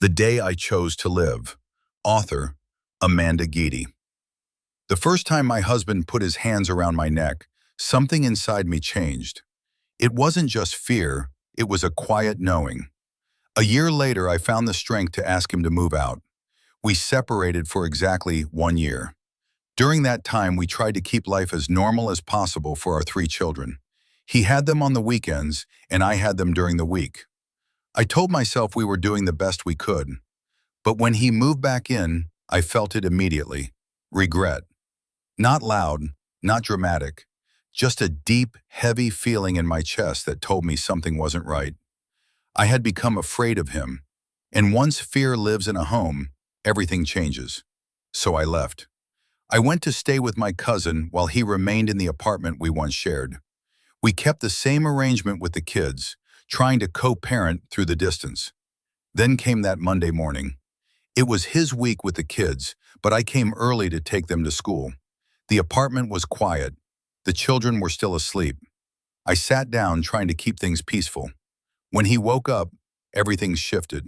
The Day I Chose to Live. Author, Amanda Geedy. The first time my husband put his hands around my neck, something inside me changed. It wasn't just fear, it was a quiet knowing. A year later, I found the strength to ask him to move out. We separated for exactly 1 year. During that time, we tried to keep life as normal as possible for our 3 children. He had them on the weekends, and I had them during the week. I told myself we were doing the best we could. But when he moved back in, I felt it immediately. Regret. Not loud, not dramatic, just a deep, heavy feeling in my chest that told me something wasn't right. I had become afraid of him, and once fear lives in a home, everything changes. So I left. I went to stay with my cousin while he remained in the apartment we once shared. We kept the same arrangement with the kids, trying to co-parent through the distance. Then came that Monday morning. It was his week with the kids, but I came early to take them to school. The apartment was quiet. The children were still asleep. I sat down trying to keep things peaceful. When he woke up, everything shifted.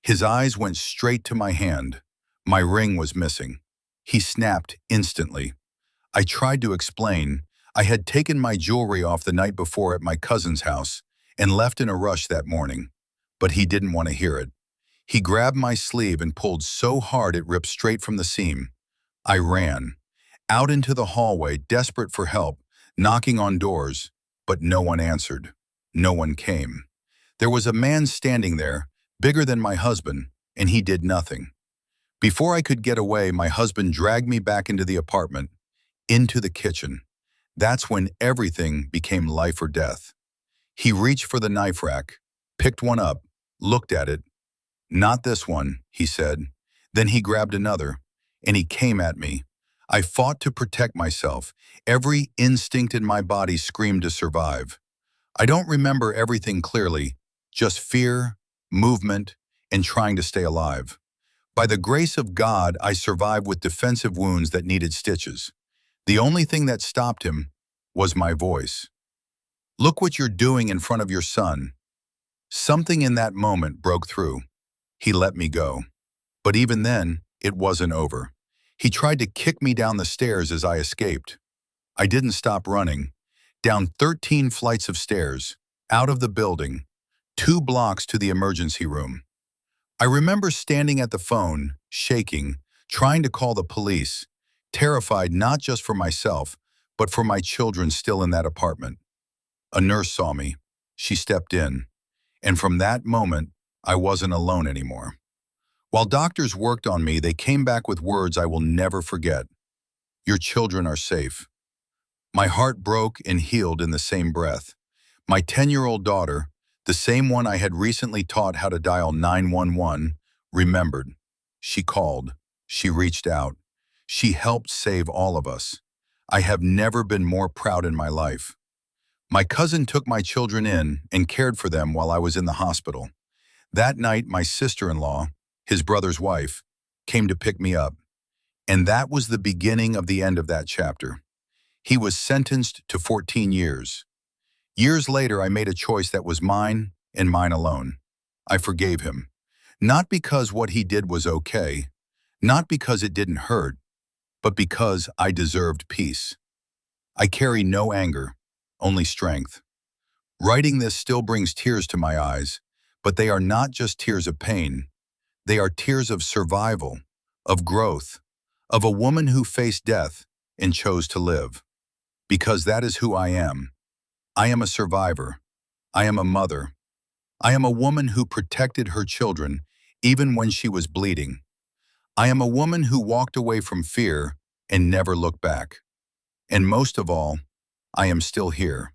His eyes went straight to my hand. My ring was missing. He snapped instantly. I tried to explain. I had taken my jewelry off the night before at my cousin's house and left in a rush that morning. But he didn't want to hear it. He grabbed my sleeve and pulled so hard it ripped straight from the seam. I ran out into the hallway, desperate for help, knocking on doors, but no one answered. No one came. There was a man standing there, bigger than my husband, and he did nothing. Before I could get away, my husband dragged me back into the apartment, into the kitchen. That's when everything became life or death. He reached for the knife rack, picked one up, looked at it. "Not this one," he said. Then he grabbed another, and he came at me. I fought to protect myself. Every instinct in my body screamed to survive. I don't remember everything clearly, just fear, movement, and trying to stay alive. By the grace of God, I survived with defensive wounds that needed stitches. The only thing that stopped him was my voice. "Look what you're doing in front of your son." Something in that moment broke through. He let me go. But even then, it wasn't over. He tried to kick me down the stairs as I escaped. I didn't stop running. Down 13 flights of stairs, out of the building, 2 blocks to the emergency room. I remember standing at the phone, shaking, trying to call the police, terrified not just for myself, but for my children still in that apartment. A nurse saw me. She stepped in. And from that moment, I wasn't alone anymore. While doctors worked on me, they came back with words I will never forget. "Your children are safe." My heart broke and healed in the same breath. My 10-year-old daughter, the same one I had recently taught how to dial 911, remembered. She called. She reached out. She helped save all of us. I have never been more proud in my life. My cousin took my children in and cared for them while I was in the hospital. That night, my sister-in-law, his brother's wife, came to pick me up. And that was the beginning of the end of that chapter. He was sentenced to 14 years. Years later, I made a choice that was mine and mine alone. I forgave him. Not because what he did was okay, not because it didn't hurt, but because I deserved peace. I carry no anger, only strength. Writing this still brings tears to my eyes, but they are not just tears of pain. They are tears of survival, of growth, of a woman who faced death and chose to live. Because that is who I am. I am a survivor. I am a mother. I am a woman who protected her children even when she was bleeding. I am a woman who walked away from fear and never looked back. And most of all, I am still here.